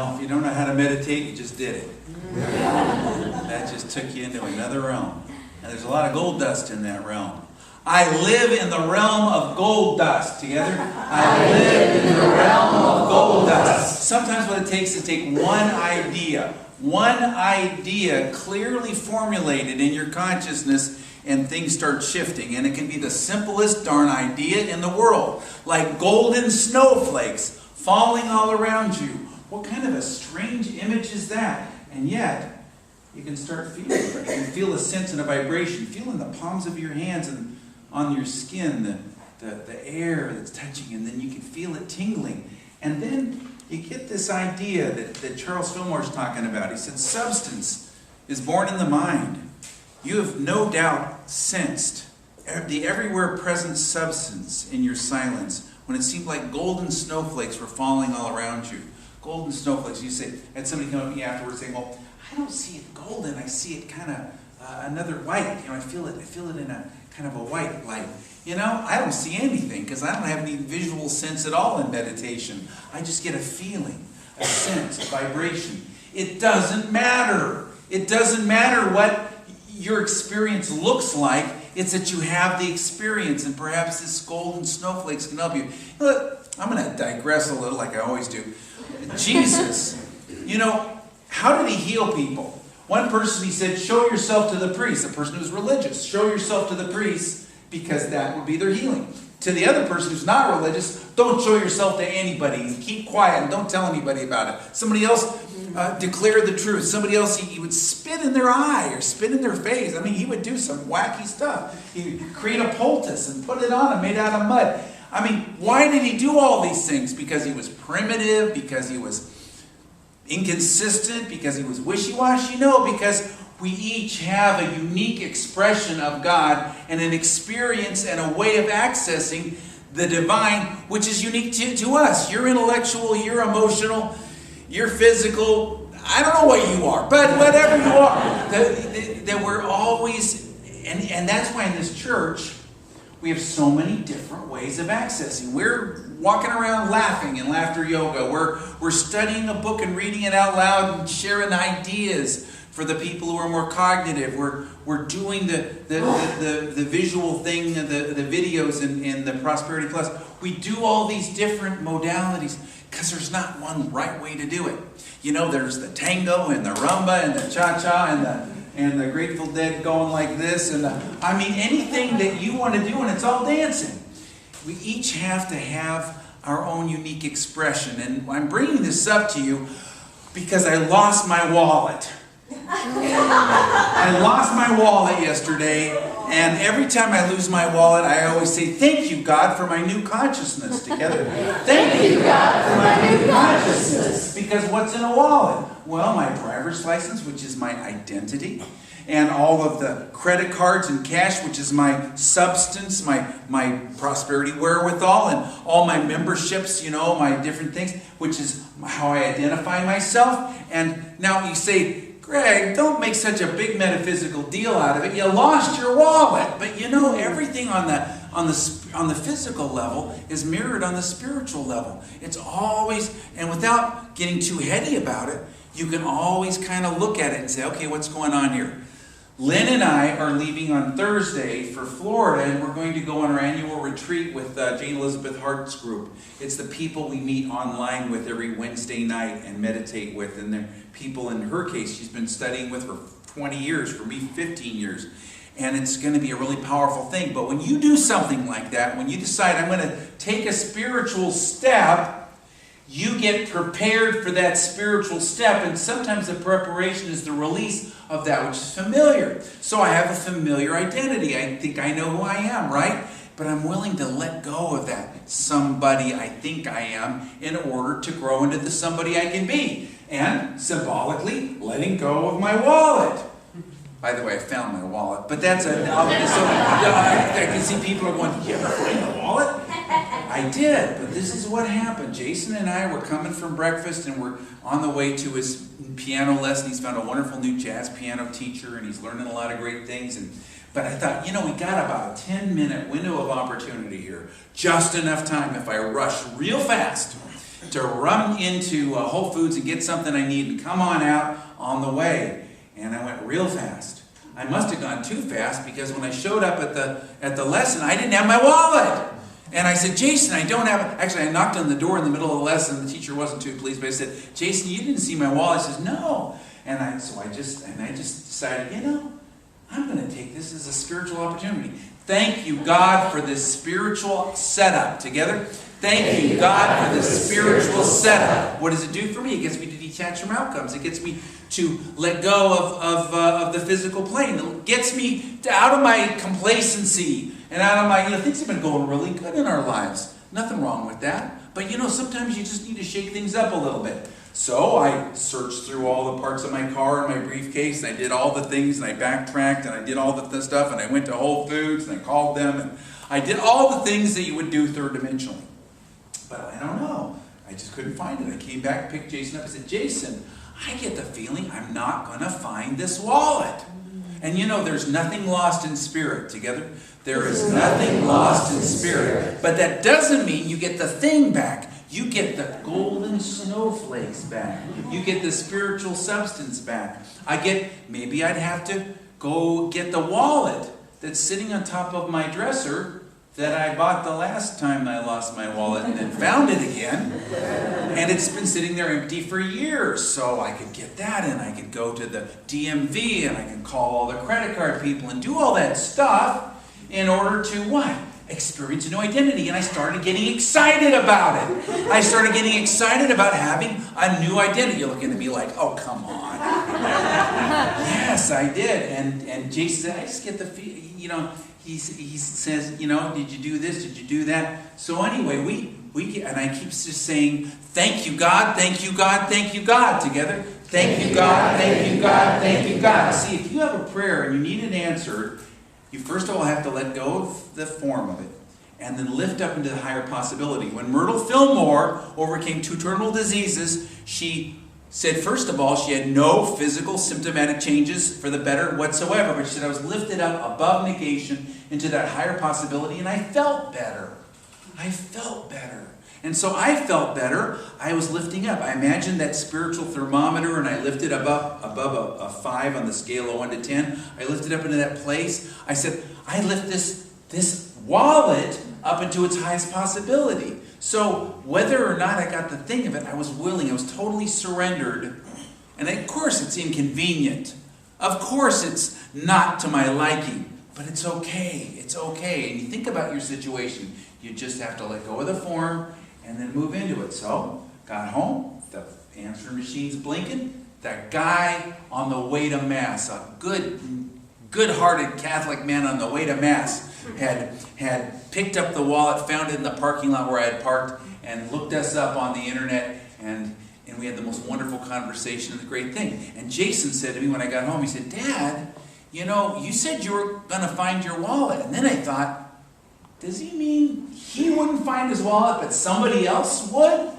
Well, if you don't know how to meditate, you just did it. That just took you into another realm. And there's a lot of gold dust in that realm. I live in the realm of gold dust. Together? I live in the realm of gold dust. Sometimes what it takes is take one idea clearly formulated in your consciousness, and things start shifting. And it can be the simplest darn idea in the world. Like golden snowflakes falling all around you. What kind of a strange image is that? And yet, you can start feeling it. You can feel a sense and a vibration. Feel in the palms of your hands and on your skin the air that's touching, and then you can feel it tingling. And then you get this idea that Charles Fillmore's talking about. He said, substance is born in the mind. You have no doubt sensed the everywhere present substance in your silence when it seemed like golden snowflakes were falling all around you. Golden snowflakes. You say, had somebody come up to me afterwards saying, well, I don't see it golden. I see it kind of another white. You know, I feel it in a kind of a white light. You know, I don't see anything because I don't have any visual sense at all in meditation. I just get a feeling, a sense, a vibration. It doesn't matter. It doesn't matter what your experience looks like. It's that you have the experience, and perhaps this golden snowflakes can help you. Look, I'm going to digress a little like I always do. Jesus, you know, how did he heal people? One person, he said, show yourself to the priest. A person who's religious, show yourself to the priest, because that would be their healing. To the other person who's not religious, don't show yourself to anybody. Keep quiet and don't tell anybody about it. Somebody else declare the truth. Somebody else, he would spit in their eye or spit in their face. I mean, he would do some wacky stuff. He would create a poultice and put it on them made out of mud. I mean, why did he do all these things? Because he was primitive? Because he was inconsistent? Because he was wishy-washy? No, because we each have a unique expression of God and an experience and a way of accessing the divine, which is unique to us. You're intellectual, you're emotional, you're physical. I don't know what you are, but whatever you are, that we're always, and that's why in this church, we have so many different ways of accessing. We're walking around laughing in laughter yoga. We're studying a book and reading it out loud and sharing ideas for the people who are more cognitive. We're doing the visual thing, the videos in the Prosperity Plus. We do all these different modalities because there's not one right way to do it. You know, there's the tango and the rumba and the cha-cha and the Grateful Dead going like this. And I mean, anything that you want to do, and it's all dancing. We each have to have our own unique expression. And I'm bringing this up to you because I lost my wallet. I lost my wallet yesterday, and every time I lose my wallet, I always say, thank you, God, for my new consciousness. Together. Thank you, God, for my new consciousness. Because what's in a wallet? Well, my driver's license, which is my identity, and all of the credit cards and cash, which is my substance, my prosperity wherewithal, and all my memberships, you know, my different things, which is how I identify myself. And now you say, Greg, don't make such a big metaphysical deal out of it. You lost your wallet. But you know, everything on the physical level is mirrored on the spiritual level. It's always, and without getting too heady about it, you can always kind of look at it and say, okay, what's going on here? Lynn and I are leaving on Thursday for Florida, and we're going to go on our annual retreat with Jane Elizabeth Hart's group. It's the people we meet online with every Wednesday night and meditate with. And they're people, in her case, she's been studying with for 20 years, for me 15 years. And it's going to be a really powerful thing. But when you do something like that, when you decide I'm going to take a spiritual step, you get prepared for that spiritual step, and sometimes the preparation is the release of that which is familiar. So I have a familiar identity. I think I know who I am, right? But I'm willing to let go of that somebody I think I am in order to grow into the somebody I can be. And symbolically, letting go of my wallet. By the way, I found my wallet, but that's I can see people are going, you ever find the wallet? I did, but this is what happened. Jason and I were coming from breakfast, and we're on the way to his piano lesson. He's found a wonderful new jazz piano teacher, and he's learning a lot of great things. But I thought, you know, we got about a 10-minute window of opportunity here. Just enough time if I rush real fast. to run into Whole Foods and get something I need and come on out on the way. And I went real fast. I must have gone too fast because when I showed up at the lesson, I didn't have my wallet. And I said, Jason, I don't have it. Actually, I knocked on the door in the middle of the lesson. The teacher wasn't too pleased, but I said, Jason, you didn't see my wallet. He says, no. And I just decided, I'm going to take this as a spiritual opportunity. Thank you, God, for this spiritual setup. Together? Thank you, God, for this spiritual setup. What does it do for me? It gets me to detach from outcomes. It gets me to let go of the physical plane. It gets me out of my complacency and out of my, things have been going really good in our lives. Nothing wrong with that. But sometimes you just need to shake things up a little bit. So I searched through all the parts of my car and my briefcase, and I did all the things, and I backtracked, and I did all the stuff, and I went to Whole Foods, and I called them, and I did all the things that you would do third-dimensionally. But I don't know. I just couldn't find it. I came back, picked Jason up, and said, Jason, I get the feeling I'm not going to find this wallet. And there's nothing lost in spirit. Together? There is nothing lost in spirit. But that doesn't mean you get the thing back. You get the golden snowflakes back. You get the spiritual substance back. Maybe I'd have to go get the wallet that's sitting on top of my dresser that I bought the last time I lost my wallet and then found it again. And it's been sitting there empty for years. So I could get that and I could go to the DMV and I can call all the credit card people and do all that stuff in order to what? Experience a new identity. And I started getting excited about it. I started getting excited about having a new identity. You're looking at me like, oh, come on. Yes, I did. And Jason said, I just get the feeling, he says, did you do this? Did you do that? So anyway, and I keep just saying, thank you, God, thank you, God, thank you, God, together. Thank you, God, thank you, God, thank you, God. See, if you have a prayer and you need it answered, you first of all have to let go of the form of it and then lift up into the higher possibility. When Myrtle Fillmore overcame 2 terminal diseases, she said, first of all, she had no physical symptomatic changes for the better whatsoever. But she said, I was lifted up above negation into that higher possibility, and I felt better. I felt better. And so I felt better. I was lifting up. I imagined that spiritual thermometer, and I lifted above a 5 on the scale of 1 to 10. I lifted up into that place. I said, I lift this wallet up into its highest possibility. So whether or not I got the thing of it, I was willing. I was totally surrendered. And of course it's inconvenient. Of course it's not to my liking. But it's okay. It's okay. And you think about your situation. You just have to let go of the form and then move into it. So, got home. The answering machine's blinking. That guy on the way to Mass, a good-hearted Catholic man on the way to Mass, had picked up the wallet, found it in the parking lot where I had parked, and looked us up on the internet, and we had the most wonderful conversation and the great thing. And Jason said to me when I got home, he said, Dad, you said you were going to find your wallet. And then I thought, does he mean he wouldn't find his wallet, but somebody else would?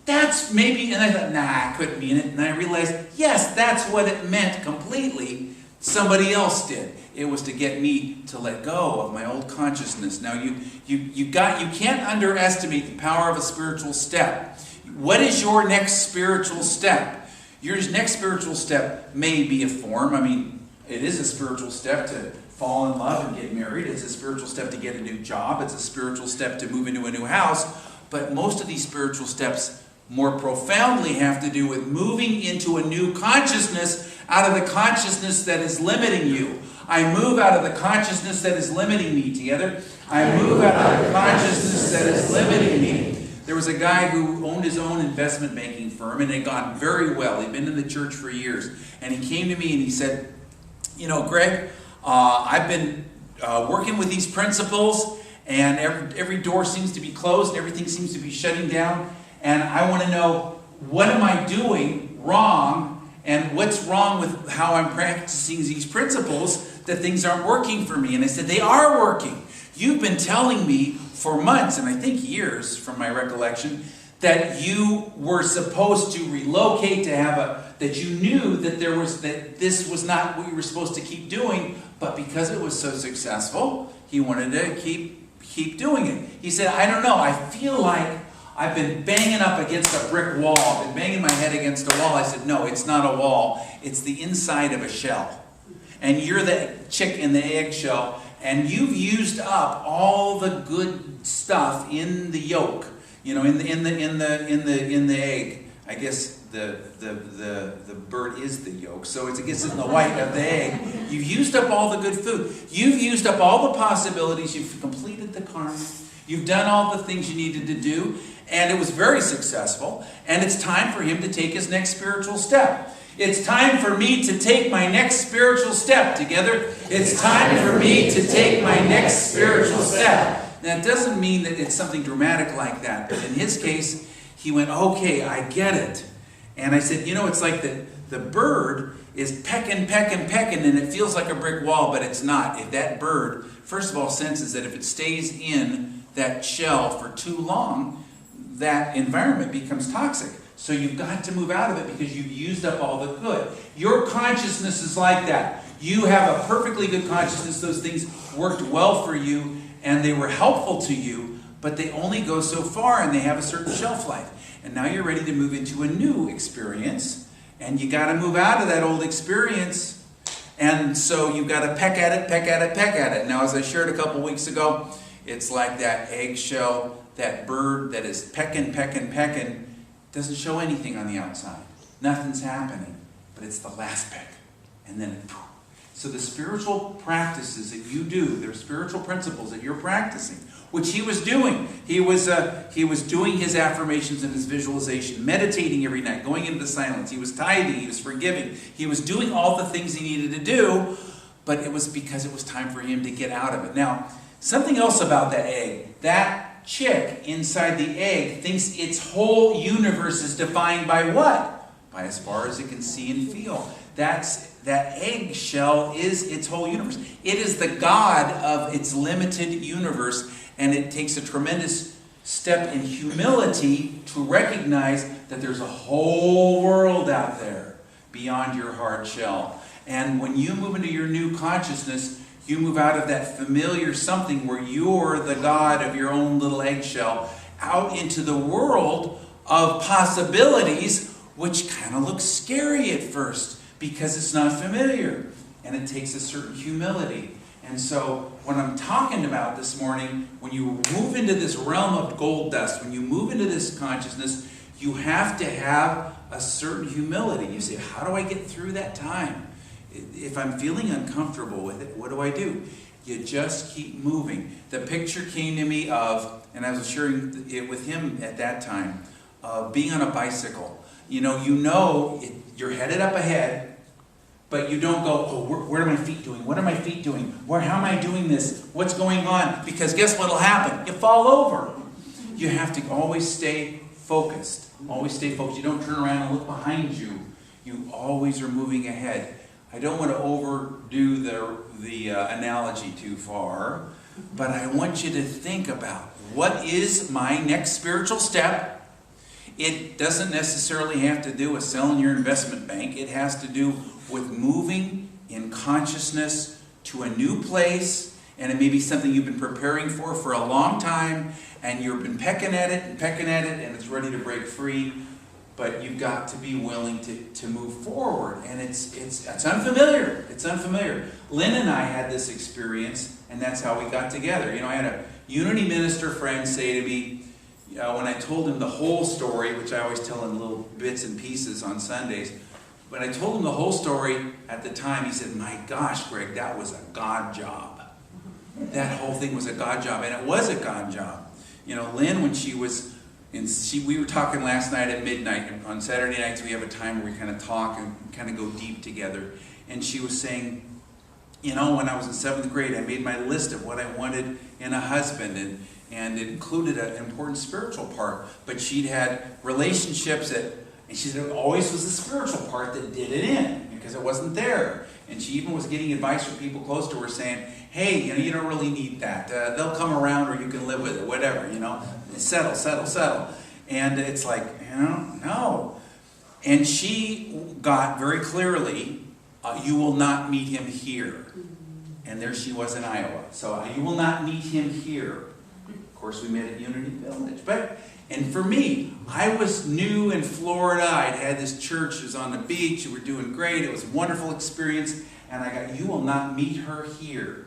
That's maybe, and I thought, I couldn't mean it. And I realized, yes, that's what it meant completely. Somebody else did. It was to get me to let go of my old consciousness. Now, you can't underestimate the power of a spiritual step. What is your next spiritual step? Your next spiritual step may be a form. I mean, it is a spiritual step to fall in love and get married. It's a spiritual step to get a new job. It's a spiritual step to move into a new house. But most of these spiritual steps more profoundly have to do with moving into a new consciousness out of the consciousness that is limiting you. I move out of the consciousness that is limiting me. Together, I move out of the consciousness that is limiting me. There was a guy who owned his own investment banking firm, and it had gone very well. He'd been in the church for years. And he came to me and he said, Greg, I've been working with these principles, and every door seems to be closed, and everything seems to be shutting down, and I want to know, what am I doing wrong, and what's wrong with how I'm practicing these principles that things aren't working for me? And I said, they are working. You've been telling me for months, and I think years from my recollection, that you were supposed to relocate, that you knew that this was not what you were supposed to keep doing, but because it was so successful, he wanted to keep doing it. He said, I don't know, I feel like I've been banging up against a brick wall. I've been banging my head against a wall. I said, no, it's not a wall. It's the inside of a shell. And you're the chick in the eggshell, and you've used up all the good stuff in the yolk, in the egg. I guess the bird is the yolk, so I guess it's in the white of the egg. You've used up all the good food. You've used up all the possibilities. You've completed the karma. You've done all the things you needed to do, and it was very successful. And it's time for him to take his next spiritual step. It's time for me to take my next spiritual step. Together, it's time for me to take my next spiritual step. Now, it doesn't mean that it's something dramatic like that, but in his case, he went, okay, I get it. And I said, it's like the bird is pecking, and it feels like a brick wall, but it's not. If that bird, first of all, senses that if it stays in that shell for too long, that environment becomes toxic. So you've got to move out of it because you've used up all the good. Your consciousness is like that. You have a perfectly good consciousness. Those things worked well for you and they were helpful to you, but they only go so far and they have a certain shelf life. And now you're ready to move into a new experience, and you got to move out of that old experience. And so you've got to peck at it. Now, as I shared a couple weeks ago, it's like that eggshell, that bird that is pecking, doesn't show anything on the outside. Nothing's happening, but it's the last peck. And then it... So the spiritual practices that you do, there are spiritual principles that you're practicing, which he was doing. He was doing his affirmations and his visualization, meditating every night, going into the silence. He was tithing, he was forgiving. He was doing all the things he needed to do, but it was because it was time for him to get out of it. Now, something else about that egg. That chick inside the egg thinks its whole universe is defined by what? By as far as it can see and feel. That eggshell is its whole universe. It is the God of its limited universe, and it takes a tremendous step in humility to recognize that there's a whole world out there beyond your hard shell. And when you move into your new consciousness, you move out of that familiar something where you're the God of your own little eggshell out into the world of possibilities, which kind of looks scary at first because it's not familiar, and it takes a certain humility. And so what I'm talking about this morning, when you move into this realm of gold dust, when you move into this consciousness, you have to have a certain humility. You say, how do I get through that time? If I'm feeling uncomfortable with it, what do? You just keep moving. The picture came to me of, and I was sharing it with him at that time, being on a bicycle. You're headed up ahead, but you don't go, oh, where are my feet doing? What are my feet doing? How am I doing this? What's going on? Because guess what will happen? You fall over. You have to always stay focused. Always stay focused. You don't turn around and look behind you. You always are moving ahead. I don't want to overdo the analogy too far, but I want you to think about what is my next spiritual step. It doesn't necessarily have to do with selling your investment bank. It has to do with moving in consciousness to a new place, and it may be something you've been preparing for a long time, and you've been pecking at it, and it's ready to break free, but you've got to be willing to move forward, and it's unfamiliar. It's unfamiliar. Lynn and I had this experience, and that's how we got together. I had a Unity minister friend say to me, when I told him the whole story, which I always tell in little bits and pieces on Sundays, when I told him the whole story at the time, he said, my gosh, Greg, that was a God job. That whole thing was a God job, and it was a God job. Lynn, when she was, we were talking last night at midnight. On Saturday nights, we have a time where we kind of talk and kind of go deep together. And she was saying, when I was in 7th grade, I made my list of what I wanted in a husband, and it included an important spiritual part. But she'd had relationships and she said it always was the spiritual part that did it in, because it wasn't there. And she even was getting advice from people close to her saying, hey, you don't really need that. They'll come around, or you can live with it, whatever, settle. And it's like, no. And she got very clearly, you will not meet him here. And there she was in Iowa. So you will not meet him here. Of course, we met at Unity Village. But And for me, I was new in Florida. I'd had this church. It was on the beach. We were doing great. It was a wonderful experience. And I got, you will not meet her here.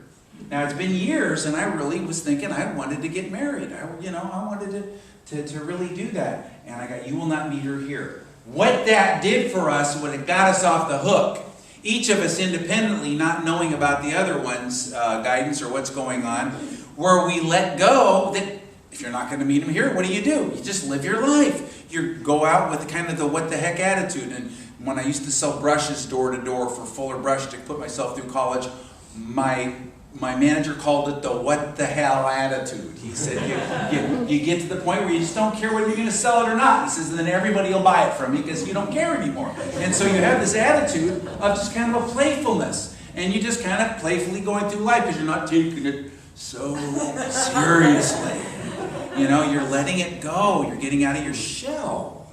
Now, it's been years, and I really was thinking I wanted to get married. I wanted to really do that. And I got, you will not meet her here. What that did for us, when it got us off the hook, each of us independently, not knowing about the other one's guidance or what's going on, where we let go that if you're not going to meet him here, what do? You just live your life. You go out with kind of the what the heck attitude. And when I used to sell brushes door to door for Fuller Brush to put myself through college, my manager called it the what the hell attitude. He said, you get to the point where you just don't care whether you're going to sell it or not. He says, and then everybody will buy it from you because you don't care anymore. And so you have this attitude of just kind of a playfulness. And you just kind of playfully going through life because you're not taking it so seriously. You're letting it go. You're getting out of your shell.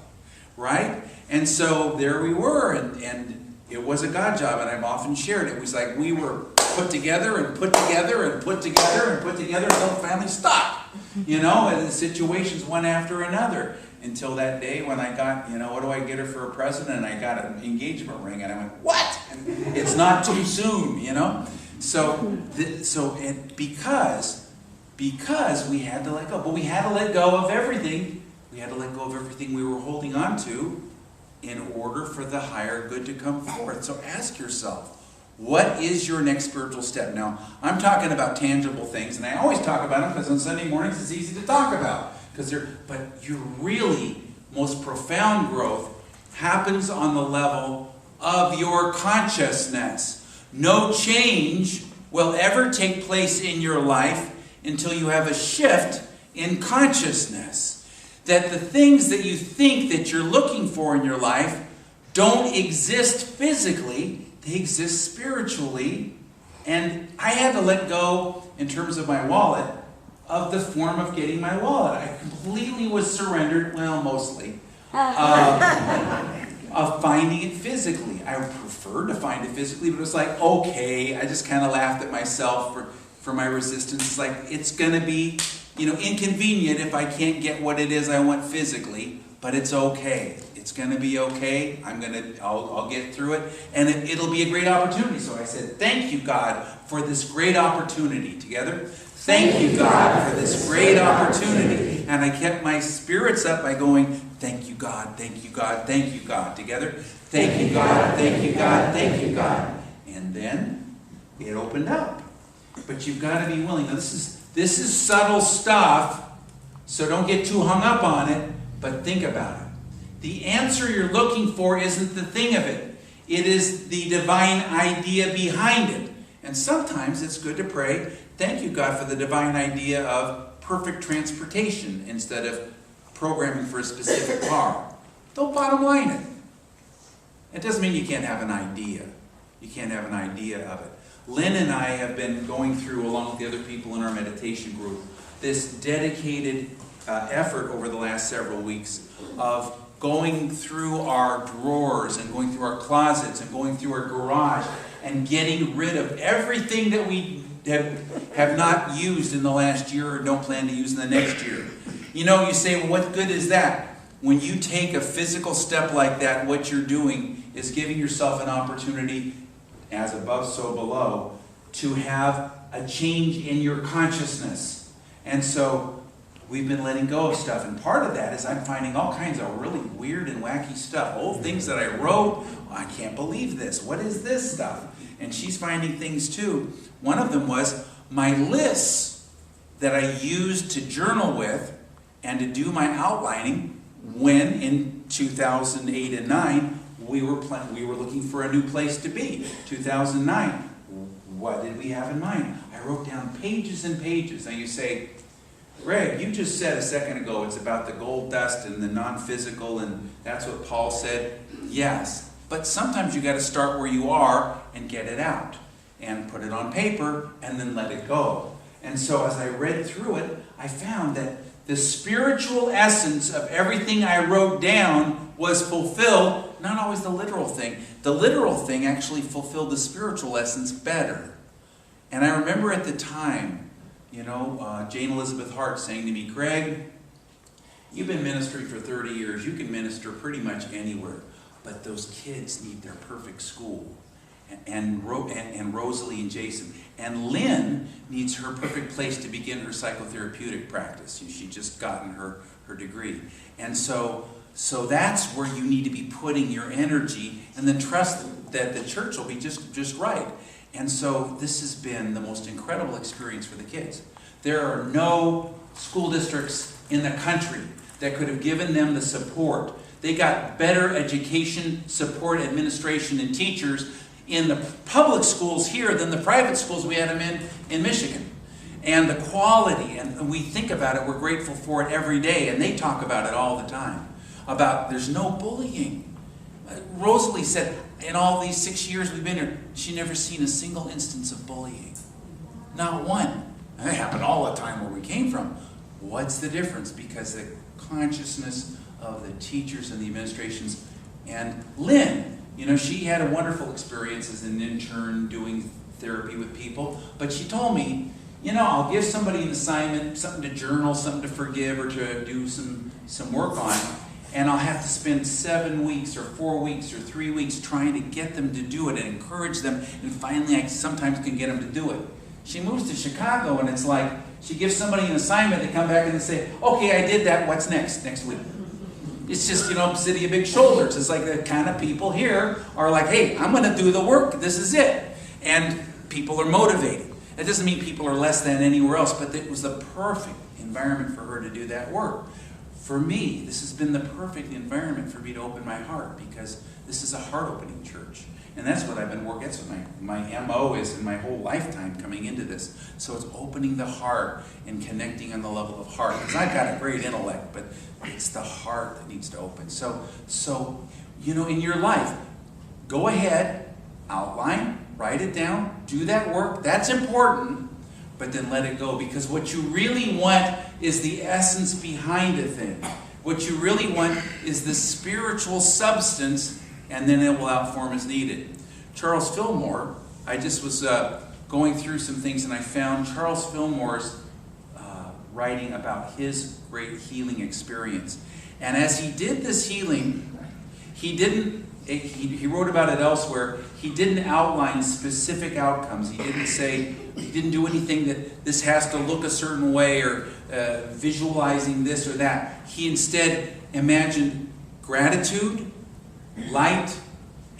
Right? And so there we were. And it was a God job. And I've often shared it. It was like we were put together and put together and put together and put together until the family stopped. And the situations one after another. Until that day when I got, what do I get her for a present? And I got an engagement ring. And I went, what? And it's not too soon, So because we had to let go. But we had to let go of everything. We had to let go of everything we were holding on to in order for the higher good to come forth. So ask yourself, what is your next spiritual step? Now, I'm talking about tangible things, and I always talk about them because on Sunday mornings it's easy to talk about. But your really most profound growth happens on the level of your consciousness. No change will ever take place in your life until you have a shift in consciousness. That the things that you think that you're looking for in your life don't exist physically, they exist spiritually. And I had to let go, in terms of my wallet, of the form of getting my wallet. I completely was surrendered, well, mostly, of finding it physically. I would prefer to find it physically, but it was like, okay, I just kind of laughed at myself for my resistance. It's like, it's going to be, inconvenient if I can't get what it is I want physically, but it's okay. It's going to be okay. I'll get through it, and it'll be a great opportunity. So I said, thank you, God, for this great opportunity. Together? Thank you, God, for this great opportunity. And I kept my spirits up by going, thank you, God, thank you, God, thank you, God. Together? Thank you, God, thank you, God, thank you, God. And then it opened up. But you've got to be willing. Now, this is subtle stuff, so don't get too hung up on it, but think about it. The answer you're looking for isn't the thing of it. It is the divine idea behind it. And sometimes it's good to pray, thank you, God, for the divine idea of perfect transportation instead of programming for a specific car. Don't bottom line it. It doesn't mean you can't have an idea. You can't have an idea of it. Lynn and I have been going through, along with the other people in our meditation group, this dedicated effort over the last several weeks of going through our drawers and going through our closets and going through our garage and getting rid of everything that we have not used in the last year or don't plan to use in the next year. You say, well, what good is that? When you take a physical step like that, what you're doing is giving yourself an opportunity, as above, so below, to have a change in your consciousness. And so we've been letting go of stuff. And part of that is I'm finding all kinds of really weird and wacky stuff. Old things that I wrote. Oh, I can't believe this. What is this stuff? And she's finding things too. One of them was my lists that I used to journal with and to do my outlining when in 2008 and 9 we were looking for a new place to be. 2009. What did we have in mind? I wrote down pages and pages. Now you say, Greg, you just said a second ago it's about the gold dust and the non-physical, and that's what Paul said. Yes, but sometimes you got to start where you are and get it out and put it on paper and then let it go. And so as I read through it, I found that the spiritual essence of everything I wrote down was fulfilled, not always the literal thing. The literal thing actually fulfilled the spiritual essence better. And I remember at the time, Jane Elizabeth Hart saying to me, Greg, You've been ministering for 30 years. You can minister pretty much anywhere. But those kids need their perfect school. And Rosalie and Jason. And Lynn needs her perfect place to begin her psychotherapeutic practice. She's just gotten her degree. And so that's where you need to be putting your energy, and then trust that the church will be just right. And so this has been the most incredible experience for the kids. There are no school districts in the country that could have given them the support. They got better education, support, administration, and teachers in the public schools here than the private schools we had them in Michigan. And the quality, and we think about it, we're grateful for it every day, and they talk about it all the time, about there's no bullying. Rosalie said, in all these 6 years we've been here, she never seen a single instance of bullying. Not one. And it happened all the time where we came from. What's the difference? Because the consciousness of the teachers and the administrations. And Lynn, she had a wonderful experience as an intern doing therapy with people, but she told me, I'll give somebody an assignment, something to journal, something to forgive, or to do some work on, and I'll have to spend 7 weeks or 4 weeks or 3 weeks trying to get them to do it and encourage them, and finally I sometimes can get them to do it. She moves to Chicago, and it's like she gives somebody an assignment, they come back and they say, okay, I did that, what's next week? It's just, city of big shoulders. It's like the kind of people here are like, hey, I'm going to do the work, this is it. And people are motivated. That doesn't mean people are less than anywhere else, but it was the perfect environment for her to do that work. For me, this has been the perfect environment for me to open my heart, because this is a heart-opening church. And that's what I've been working, that's what my MO is in my whole lifetime coming into this. So it's opening the heart and connecting on the level of heart. Because I've got a great intellect, but it's the heart that needs to open. So in your life, go ahead, outline, write it down, do that work. That's important, but then let it go. Because what you really want is the essence behind a thing. What you really want is the spiritual substance, and then it will outform as needed. Charles Fillmore, I just was going through some things, and I found Charles Fillmore's writing about his great healing experience. And as he did this healing, he wrote about it elsewhere, he didn't outline specific outcomes. He didn't do anything that this has to look a certain way, or visualizing this or that. He instead imagined gratitude, light,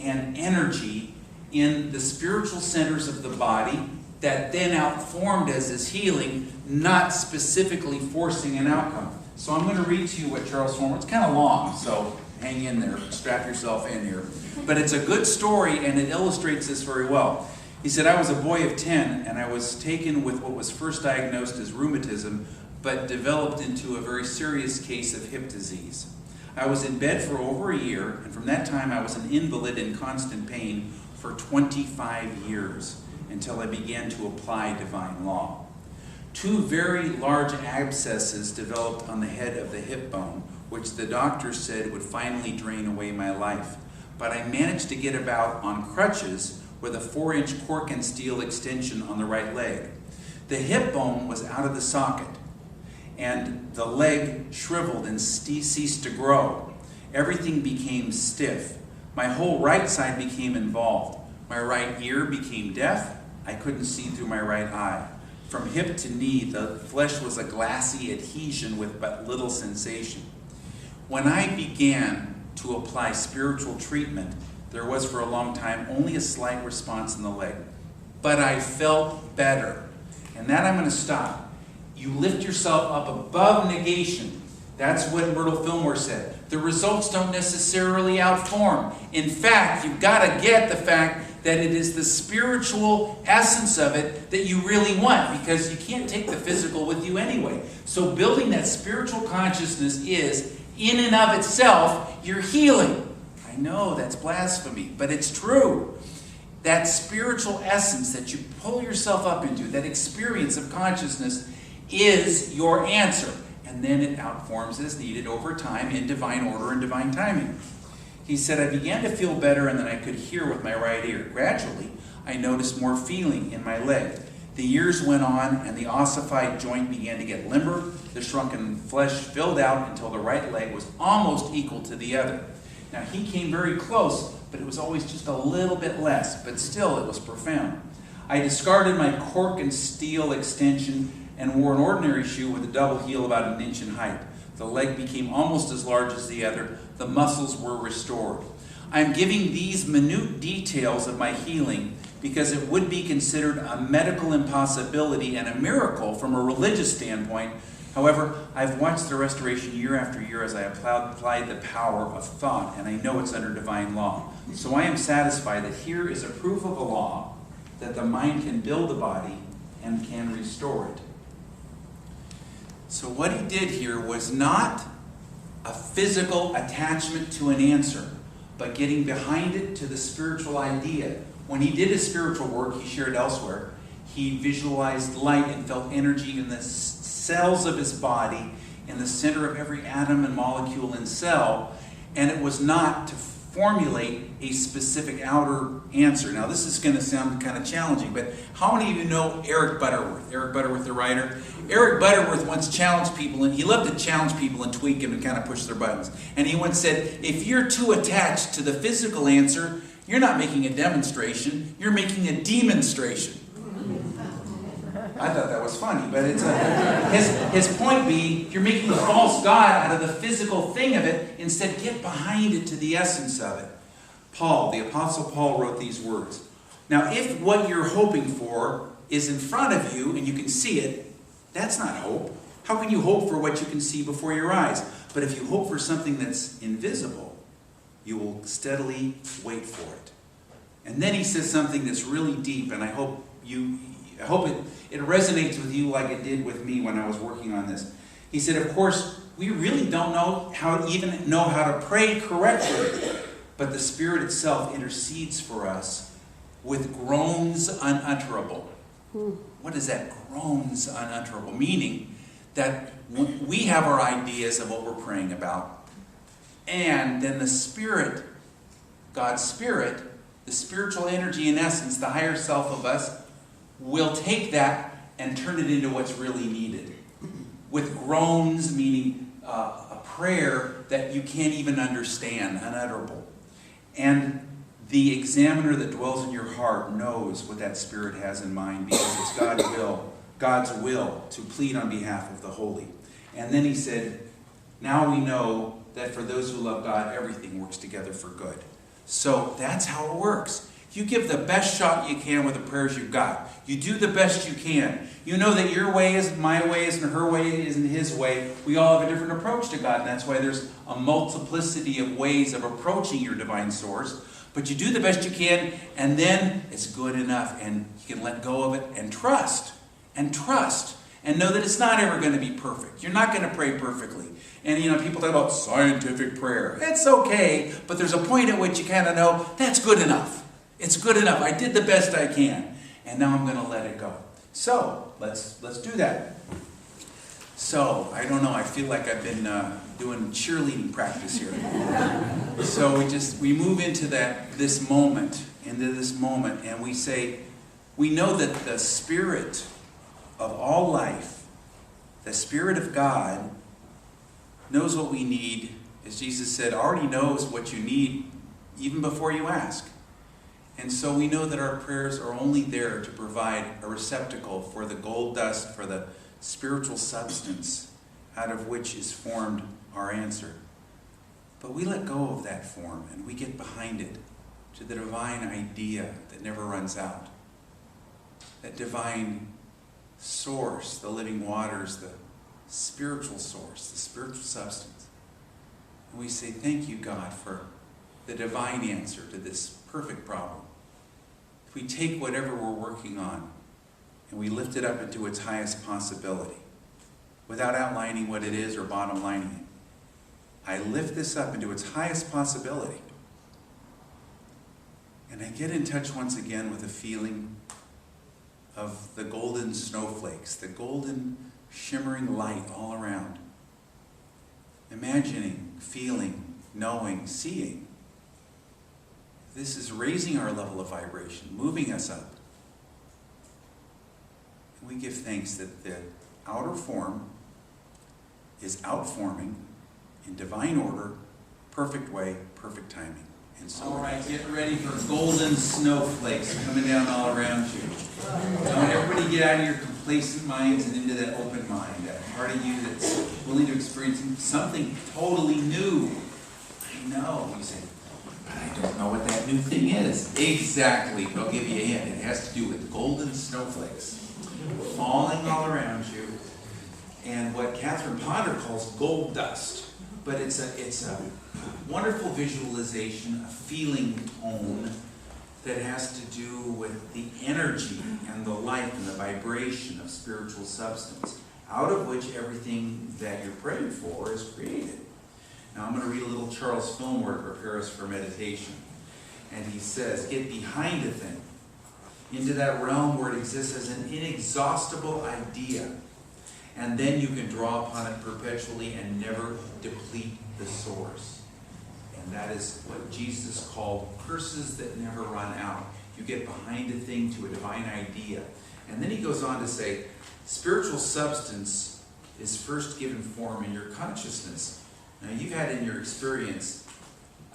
and energy in the spiritual centers of the body that then outformed as his healing, not specifically forcing an outcome. So I'm going to read to you what Charles Fillmore, it's kind of long, so hang in there, strap yourself in here. But it's a good story, and it illustrates this very well. He said, I was a boy of 10, and I was taken with what was first diagnosed as rheumatism, but developed into a very serious case of hip disease. I was in bed for over a year, and from that time I was an invalid in constant pain for 25 years, until I began to apply divine law. 2 very large abscesses developed on the head of the hip bone, which the doctor said would finally drain away my life. But I managed to get about on crutches with a 4-inch cork and steel extension on the right leg. The hip bone was out of the socket, and the leg shriveled and ceased to grow. Everything became stiff. My whole right side became involved. My right ear became deaf. I couldn't see through my right eye. From hip to knee, the flesh was a glassy adhesion with but little sensation. When I began to apply spiritual treatment, there was for a long time only a slight response in the leg. But I felt better. And that I'm going to stop. You lift yourself up above negation. That's what Myrtle Fillmore said. The results don't necessarily outform. In fact, you've got to get the fact that it is the spiritual essence of it that you really want, because you can't take the physical with you anyway. So building that spiritual consciousness is, in and of itself, your healing. I know that's blasphemy, but it's true. That spiritual essence that you pull yourself up into, that experience of consciousness, is your answer. And then it outforms as needed over time in divine order and divine timing. He said, I began to feel better, and then I could hear with my right ear. Gradually, I noticed more feeling in my leg. The years went on, and the ossified joint began to get limber. The shrunken flesh filled out until the right leg was almost equal to the other. Now, he came very close, but it was always just a little bit less, but still it was profound. I discarded my cork and steel extension and wore an ordinary shoe with a double heel about an inch in height. The leg became almost as large as the other. The muscles were restored. I am giving these minute details of my healing because it would be considered a medical impossibility and a miracle from a religious standpoint. However, I've watched the restoration year after year as I applied the power of thought, and I know it's under divine law. So I am satisfied that here is a proof of a law that the mind can build the body and can restore it. So what he did here was not a physical attachment to an answer, but getting behind it to the spiritual idea. When he did his spiritual work, he shared elsewhere, he visualized light and felt energy in the cells of his body, in the center of every atom and molecule and cell, and it was not to formulate a specific outer answer. Now, this is going to sound kind of challenging, but how many of you know Eric Butterworth? Eric Butterworth, the writer? Eric Butterworth once challenged people, and he loved to challenge people and tweak them and kind of push their buttons. And he once said, if you're too attached to the physical answer, you're not making a demonstration, you're making a demonstration. I thought that was funny, but it's his point being, you're making a false god out of the physical thing of it. Instead, get behind it to the essence of it. Paul, the Apostle Paul, wrote these words. Now, if what you're hoping for is in front of you and you can see it, that's not hope. How can you hope for what you can see before your eyes? But if you hope for something that's invisible, you will steadily wait for it. And then he says something that's really deep, and I hope it resonates with you like it did with me when I was working on this. He said, of course, we really don't know how to pray correctly, but the Spirit itself intercedes for us with groans unutterable. What is that? Groans unutterable. Meaning that we have our ideas of what we're praying about, and then the Spirit, God's Spirit, the spiritual energy in essence, the higher self of us, will take that and turn it into what's really needed. With groans, meaning a prayer that you can't even understand, unutterable. And the examiner that dwells in your heart knows what that Spirit has in mind, because it's God's will to plead on behalf of the holy. And then he said, now we know that for those who love God, everything works together for good. So that's how it works. You give the best shot you can with the prayers you've got. You do the best you can. You know that your way isn't my way, isn't her way, isn't his way. We all have a different approach to God, and that's why there's a multiplicity of ways of approaching your divine source. But you do the best you can, and then it's good enough, and you can let go of it and trust. And trust. And know that it's not ever going to be perfect. You're not going to pray perfectly. And people talk about scientific prayer. It's okay, but there's a point at which you kind of know, that's good enough. It's good enough. I did the best I can. And now I'm going to let it go. So, let's do that. So, I don't know. I feel like I've been doing cheerleading practice here. So we move into this moment, and we say, we know that the Spirit of all life, the Spirit of God, knows what we need. As Jesus said, already knows what you need even before you ask. And so we know that our prayers are only there to provide a receptacle for the gold dust, for the spiritual substance out of which is formed our answer. But we let go of that form and we get behind it to the divine idea that never runs out. That divine source, the living waters, the spiritual source, the spiritual substance. And we say, thank you, God, for the divine answer to this perfect problem. If we take whatever we're working on and we lift it up into its highest possibility, without outlining what it is or bottom lining it, I lift this up into its highest possibility. And I get in touch once again with a feeling of the golden snowflakes, the golden shimmering light all around. Imagining, feeling, knowing, seeing. This is raising our level of vibration, moving us up. we give thanks that the outer form is outforming in divine order, perfect way, perfect timing. And so, all right, get ready for golden snowflakes coming down all around you. Don't everybody get out of your complacent minds and into that open mind, that part of you that's willing to experience something totally new. I know, you say, but I don't know what that new thing is. Exactly, but I'll give you a hint. It has to do with golden snowflakes falling all around you, and what Catherine Ponder calls gold dust. But it's a wonderful visualization, a feeling tone that has to do with the energy and the life and the vibration of spiritual substance, out of which everything that you're praying for is created. Now I'm going to read a little Charles Fillmore to prepare us for meditation. And he says, get behind a thing, into that realm where it exists as an inexhaustible idea. And then you can draw upon it perpetually and never deplete the source. And that is what Jesus called curses that never run out. You get behind a thing to a divine idea. And then he goes on to say, spiritual substance is first given form in your consciousness. Now you've had in your experience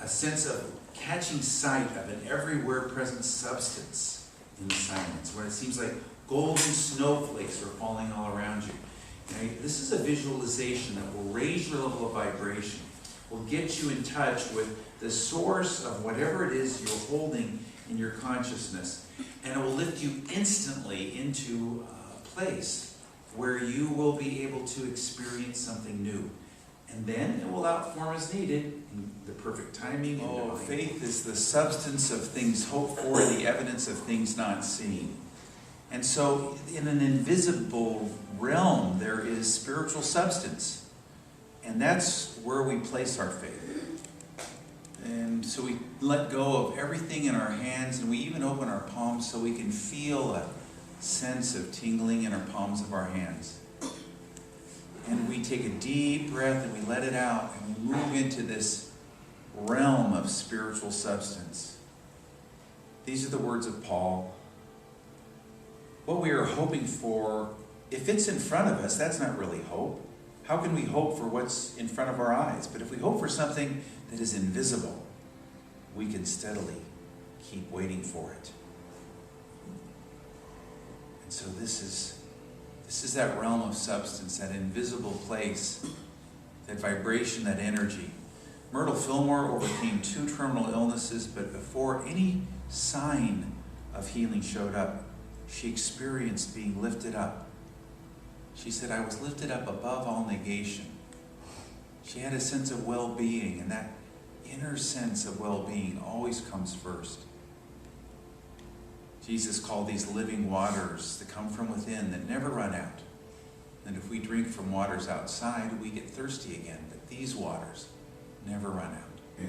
a sense of catching sight of an everywhere present substance in the silence, where it seems like golden snowflakes are falling all around you. Now, this is a visualization that will raise your level of vibration, will get you in touch with the source of whatever it is you're holding in your consciousness, and it will lift you instantly into a place where you will be able to experience something new. And then it will outform as needed in the perfect timing. Oh, faith is the substance of things hoped for, the evidence of things not seen. And so in an invisible realm, there is spiritual substance. And that's where we place our faith. And so we let go of everything in our hands, and we even open our palms so we can feel a sense of tingling in our palms of our hands. And we take a deep breath and we let it out, and we move into this realm of spiritual substance. These are the words of Paul. What we are hoping for, if it's in front of us, that's not really hope. How can we hope for what's in front of our eyes? But if we hope for something that is invisible, we can steadily keep waiting for it. And so this is that realm of substance, that invisible place, that vibration, that energy. Myrtle Fillmore overcame 2 terminal illnesses, but before any sign of healing showed up, she experienced being lifted up. She said, I was lifted up above all negation. She had a sense of well-being, and that inner sense of well-being always comes first. Jesus called these living waters that come from within, that never run out. And if we drink from waters outside, we get thirsty again. But these waters never run out.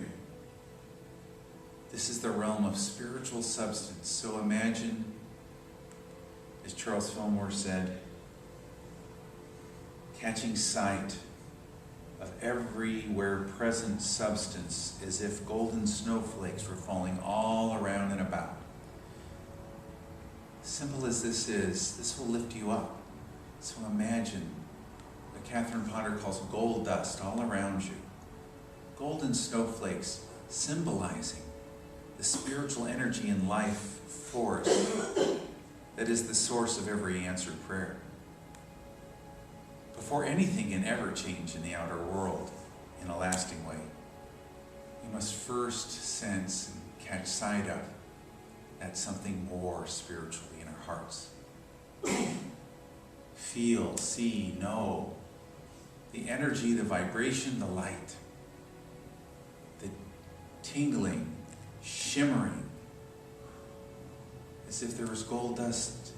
This is the realm of spiritual substance. So imagine, as Charles Fillmore said, catching sight of everywhere present substance as if golden snowflakes were falling all around and about. Simple as this is, this will lift you up. So imagine what Catherine Ponder calls gold dust all around you. Golden snowflakes symbolizing the spiritual energy and life force that is the source of every answered prayer. Before anything can ever change in the outer world in a lasting way, you must first sense and catch sight of that something more spiritually in our hearts. Feel, see, know the energy, the vibration, the light, the tingling, shimmering, as if there was gold dust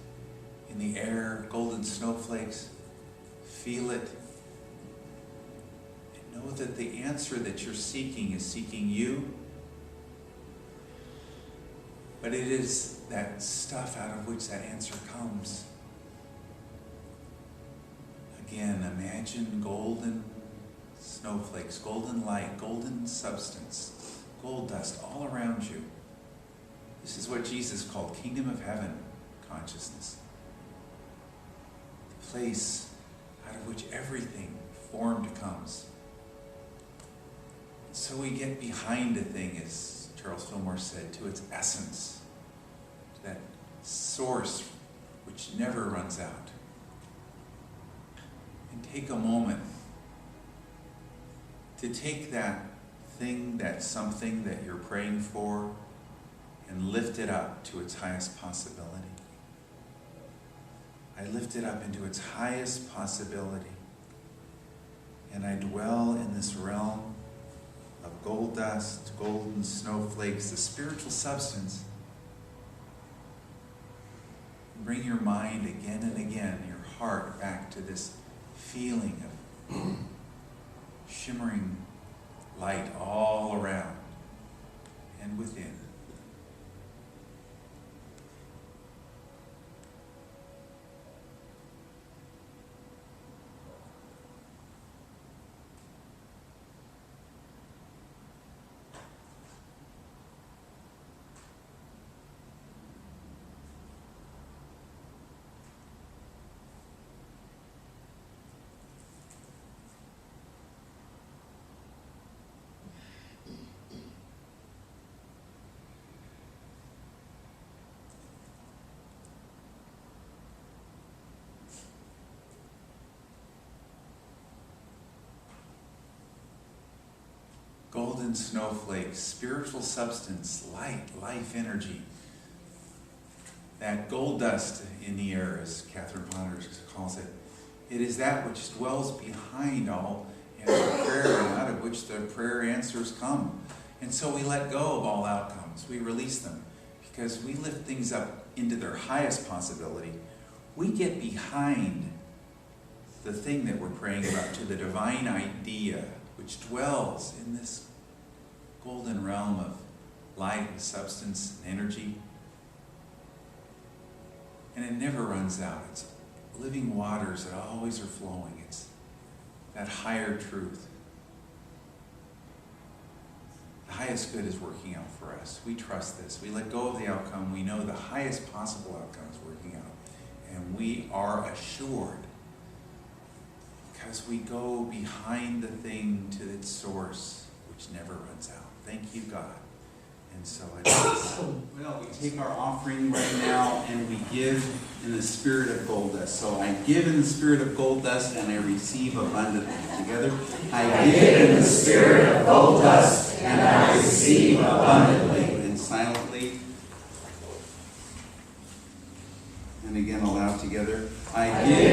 in the air, golden snowflakes. Feel it. And know that the answer that you're seeking is seeking you. But it is that stuff out of which that answer comes. Again, imagine golden snowflakes, golden light, golden substance, gold dust all around you. This is what Jesus called kingdom of heaven consciousness. place out of which everything formed comes. So we get behind a thing, as Charles Fillmore said, to its essence, to that source which never runs out. And take a moment to take that thing, that something that you're praying for, and lift it up to its highest possibility. I lift it up into its highest possibility, and I dwell in this realm of gold dust, golden snowflakes, the spiritual substance. Bring your mind again and again, your heart, back to this feeling of shimmering light all around and within. Golden snowflakes, spiritual substance, light, life energy. That gold dust in the air, as Catherine Ponder calls it, it is that which dwells behind all answered prayer, and out of which the prayer answers come. And so we let go of all outcomes. We release them because we lift things up into their highest possibility. We get behind the thing that we're praying about, to the divine idea which dwells in this golden realm of light and substance and energy. And it never runs out. It's living waters that always are flowing. It's that higher truth. The highest good is working out for us. We trust this. We let go of the outcome. We know the highest possible outcome is working out. And we are assured, because we go behind the thing to its source, which never runs out. Thank you, God. And so well, we take our offering right now and we give in the spirit of gold dust. So I give in the spirit of gold dust and I receive abundantly. Together, I give in the spirit of gold dust and I receive abundantly. And silently, and again aloud together, I give